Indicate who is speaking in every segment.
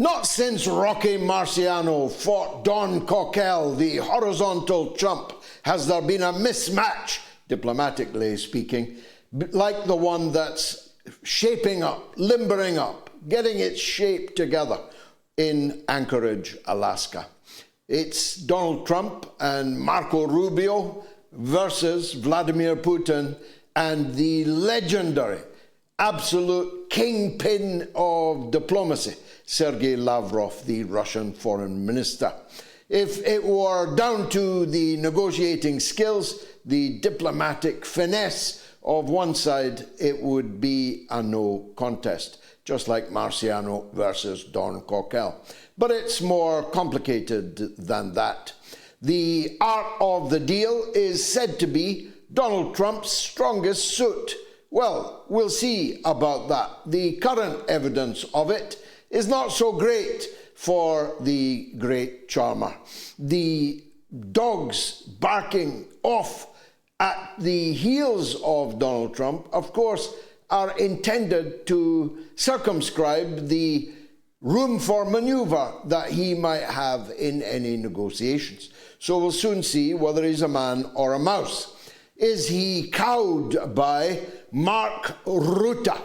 Speaker 1: Not since Rocky Marciano fought Don Coquelle, the horizontal Trump, has there been a mismatch, diplomatically speaking, like the one that's shaping up, limbering up, getting its shape together in Anchorage, Alaska. It's Donald Trump and Marco Rubio versus Vladimir Putin and the legendary, absolute kingpin of diplomacy, Sergei Lavrov, the Russian foreign minister. If it were down to the negotiating skills, the diplomatic finesse of one side, it would be a no contest, just like Marciano versus Don Coquelle. But it's more complicated than that. The art of the deal is said to be Donald Trump's strongest suit. Well, we'll see about that. The current evidence of it is not so great for the great charmer. The dogs barking off at the heels of Donald Trump, of course, are intended to circumscribe the room for maneuver that he might have in any negotiations. So we'll soon see whether he's a man or a mouse. Is he cowed by Mark Rutte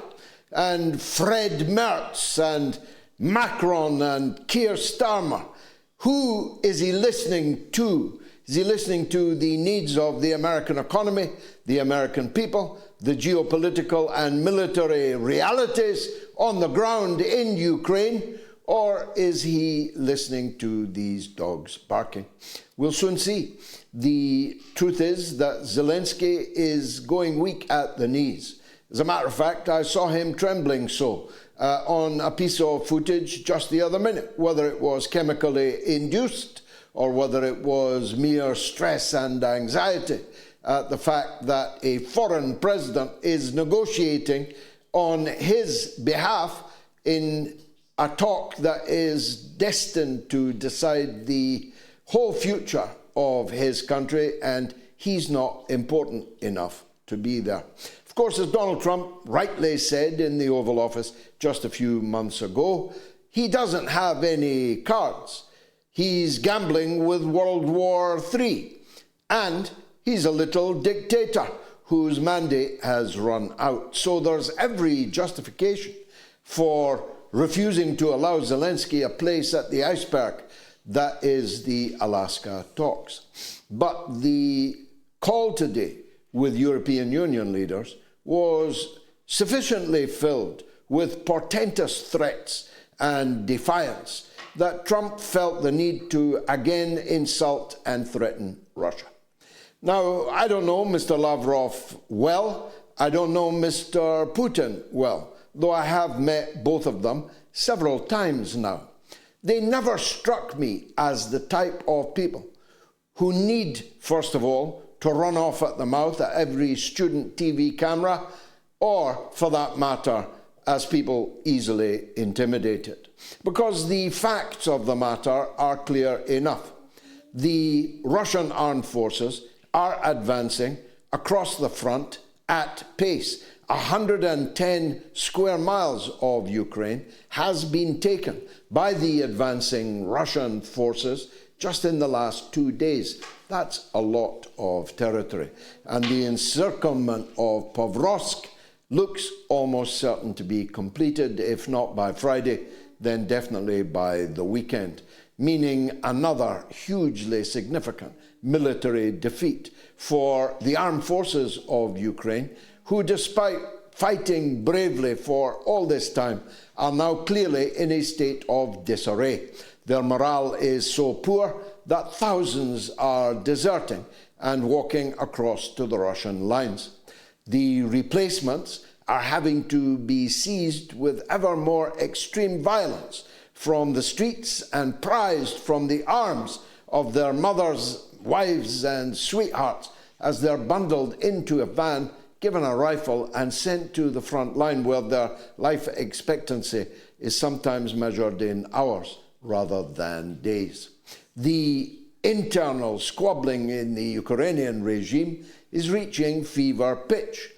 Speaker 1: and Fred Merz and Macron and Keir Starmer? Who is he listening to? Is he listening to the needs of the American economy, the American people, the geopolitical and military realities on the ground in Ukraine? Or is he listening to these dogs barking? We'll soon see. The truth is that Zelensky is going weak at the knees. As a matter of fact, I saw him trembling so on a piece of footage just the other minute, whether it was chemically induced or whether it was mere stress and anxiety at the fact that a foreign president is negotiating on his behalf in a talk that is destined to decide the whole future of his country, and he's not important enough to be there. Of course, as Donald Trump rightly said in the Oval Office just a few months ago, he doesn't have any cards. He's gambling with World War III, and he's a little dictator whose mandate has run out. So there's every justification for refusing to allow Zelensky a place at the iceberg that is the Alaska talks. But the call today with European Union leaders was sufficiently filled with portentous threats and defiance that Trump felt the need to again insult and threaten Russia. Now, I don't know Mr. Lavrov well. I don't know Mr. Putin well, though I have met both of them several times now. They never struck me as the type of people who need, first of all, to run off at the mouth at every student TV camera, or, for that matter, as people easily intimidated. Because the facts of the matter are clear enough. The Russian armed forces are advancing across the front at pace. 110 square miles of Ukraine has been taken by the advancing Russian forces just in the last 2 days. That's a lot of territory. And the encirclement of Pokrovsk looks almost certain to be completed, if not by Friday, then definitely by the weekend, meaning another hugely significant military defeat for the armed forces of Ukraine, who, despite fighting bravely for all this time, are now clearly in a state of disarray. Their morale is so poor that thousands are deserting and walking across to the Russian lines. The replacements are having to be seized with ever more extreme violence from the streets and prized from the arms of their mothers, wives, and sweethearts as they're bundled into a van, given a rifle, and sent to the front line where their life expectancy is sometimes measured in hours rather than days. The internal squabbling in the Ukrainian regime is reaching fever pitch.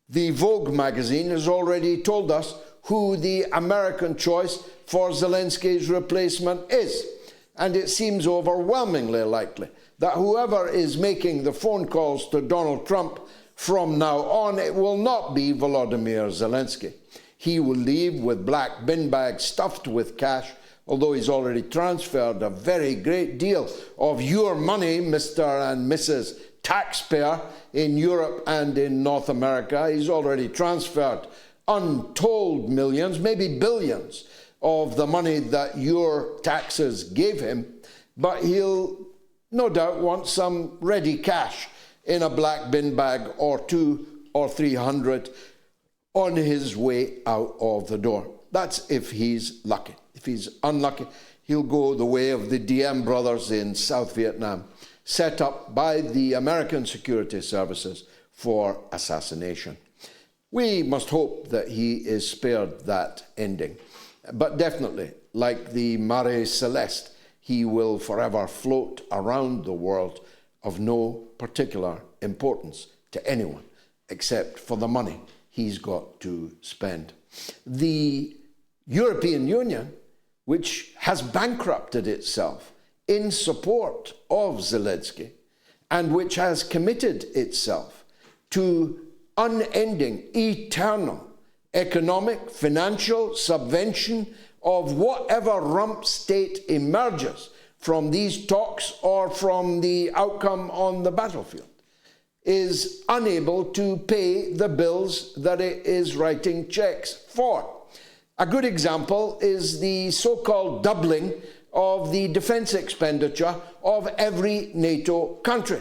Speaker 1: The Vogue magazine has already told us who the American choice for Zelensky's replacement is. And it seems overwhelmingly likely that whoever is making the phone calls to Donald Trump from now on, it will not be Volodymyr Zelensky. He will leave with black bin bags stuffed with cash, although he's already transferred a very great deal of your money, Mr. and Mrs. Taxpayer, in Europe and in North America. He's already transferred untold millions, maybe billions, of the money that your taxes gave him, but he'll no doubt want some ready cash in a black bin bag or 200 or 300 on his way out of the door. That's if he's lucky. If he's unlucky, he'll go the way of the Diem brothers in South Vietnam, set up by the American security services for assassination. We must hope that he is spared that ending. But definitely, like the Marie Celeste, he will forever float around the world of no particular importance to anyone except for the money he's got to spend. The European Union, which has bankrupted itself in support of Zelensky and which has committed itself to unending, eternal economic, financial subvention of whatever rump state emerges from these talks or from the outcome on the battlefield, is unable to pay the bills that it is writing checks for. A good example is the so-called doubling of the defense expenditure of every NATO country.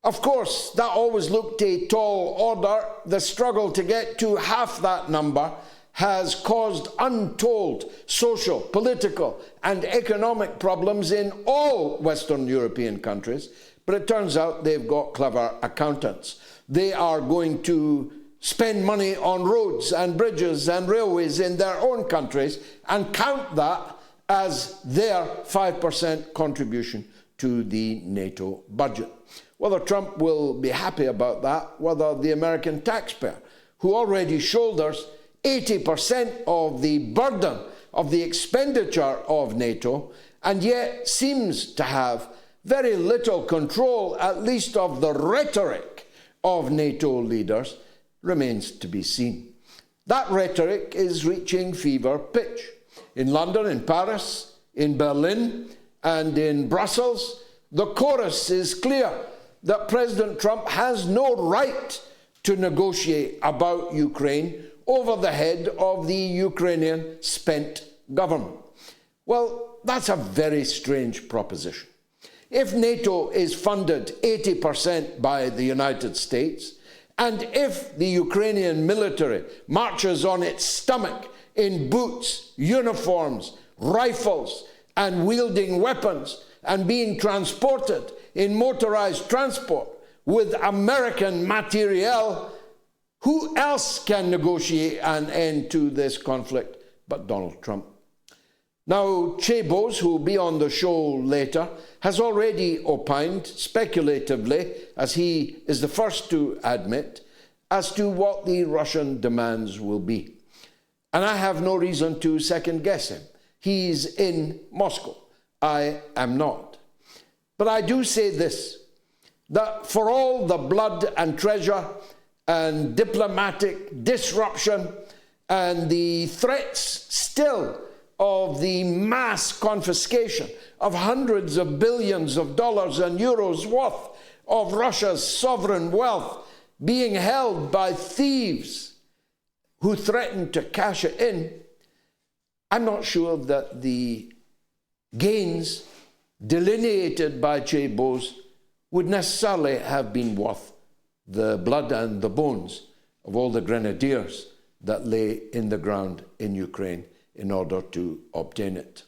Speaker 1: Of course, that always looked a tall order. The struggle to get to half that number has caused untold social, political, and economic problems in all Western European countries. But it turns out they've got clever accountants. They are going to spend money on roads and bridges and railways in their own countries and count that as their 5% contribution to the NATO budget. Whether Trump will be happy about that, whether the American taxpayer, who already shoulders 80% of the burden of the expenditure of NATO, and yet seems to have very little control, at least of the rhetoric of NATO leaders, remains to be seen. That rhetoric is reaching fever pitch. In London, in Paris, in Berlin, and in Brussels, the chorus is clear that President Trump has no right to negotiate about Ukraine over the head of the Ukrainian spent government. Well, that's a very strange proposition. If NATO is funded 80% by the United States, and if the Ukrainian military marches on its stomach in boots, uniforms, rifles, and wielding weapons, and being transported in motorized transport with American materiel, who else can negotiate an end to this conflict but Donald Trump? Now, Chebos, who will be on the show later, has already opined speculatively, as he is the first to admit, as to what the Russian demands will be. And I have no reason to second guess him. He's in Moscow. I am not. But I do say this, that for all the blood and treasure and diplomatic disruption and the threats still of the mass confiscation of hundreds of billions of dollars and euros worth of Russia's sovereign wealth being held by thieves who threaten to cash it in, I'm not sure that the gains delineated by Chebos would necessarily have been worth the blood and the bones of all the grenadiers that lay in the ground in Ukraine in order to obtain it.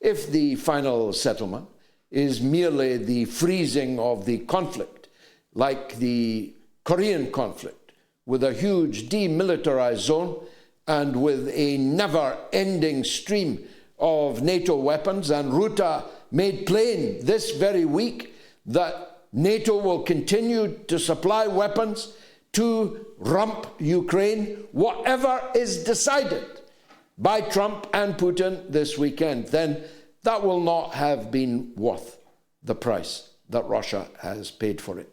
Speaker 1: If the final settlement is merely the freezing of the conflict, like the Korean conflict, with a huge demilitarized zone and with a never-ending stream of NATO weapons, and Ruta made plain this very week that NATO will continue to supply weapons to rump Ukraine, whatever is decided by Trump and Putin this weekend, then that will not have been worth the price that Russia has paid for it.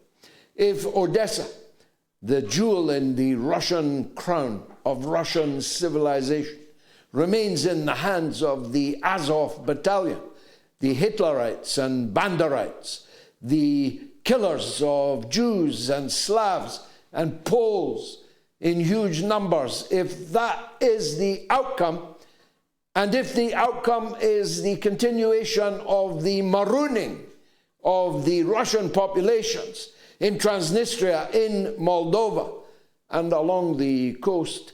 Speaker 1: If Odessa, the jewel in the Russian crown of Russian civilization, remains in the hands of the Azov battalion, the Hitlerites and Banderites, the killers of Jews and Slavs and Poles in huge numbers, if that is the outcome, and if the outcome is the continuation of the marooning of the Russian populations in Transnistria, in Moldova, and along the coast,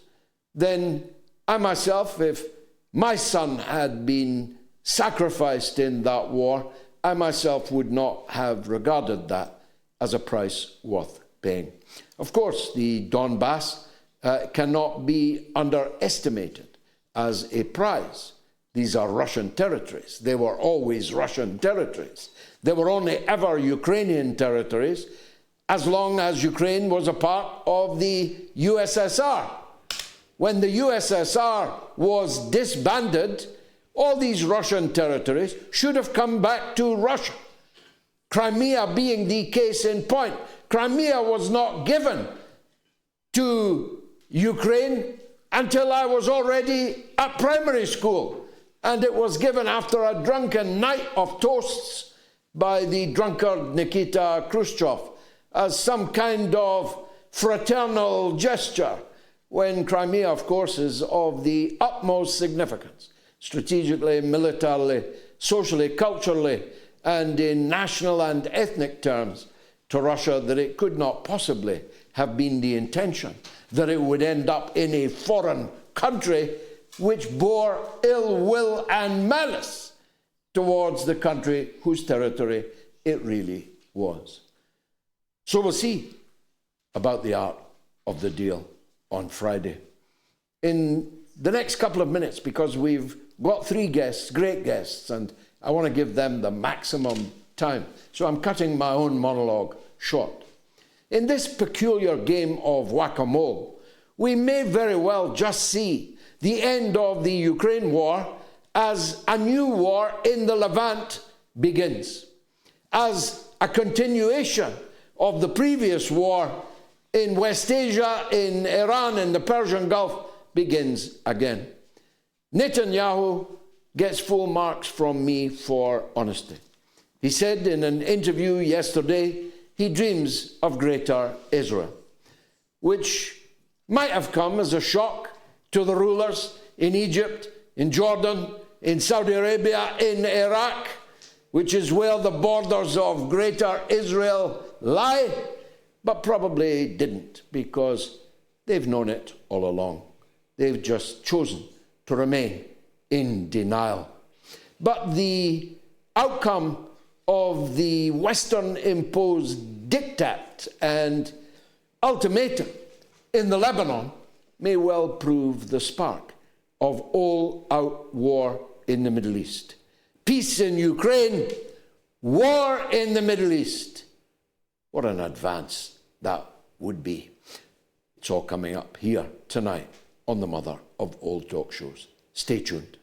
Speaker 1: then I myself, if my son had been sacrificed in that war, I myself would not have regarded that as a price worth paying. Of course, the Donbass cannot be underestimated as a prize. These are Russian territories. They were always Russian territories. They were only ever Ukrainian territories as long as Ukraine was a part of the USSR. When the USSR was disbanded, all these Russian territories should have come back to Russia. Crimea being the case in point. Crimea was not given to Ukraine until I was already at primary school, and it was given after a drunken night of toasts by the drunkard Nikita Khrushchev as some kind of fraternal gesture, when Crimea, of course, is of the utmost significance, strategically, militarily, socially, culturally, and in national and ethnic terms to Russia, that it could not possibly have been the intention that it would end up in a foreign country which bore ill will and malice towards the country whose territory it really was. So we'll see about the art of the deal on Friday. In the next couple of minutes, because we've got 3 guests, great guests, and I want to give them the maximum time, so I'm cutting my own monologue short. In this peculiar game of whack-a-mole, we may very well just see the end of the Ukraine war as a new war in the Levant begins, as a continuation of the previous war in West Asia, in Iran, in the Persian Gulf, begins again. Netanyahu gets full marks from me for honesty. He said in an interview yesterday he dreams of greater Israel, which might have come as a shock to the rulers in Egypt, in Jordan, in Saudi Arabia, in Iraq, which is where the borders of greater Israel lie, but probably didn't, because they've known it all along. They've just chosen to remain in denial. But the outcome of the Western-imposed diktat and ultimatum in the Lebanon may well prove the spark of all-out war in the Middle East. Peace in Ukraine, war in the Middle East. What an advance that would be. It's all coming up here tonight on the Mother of All Talk Shows. Stay tuned.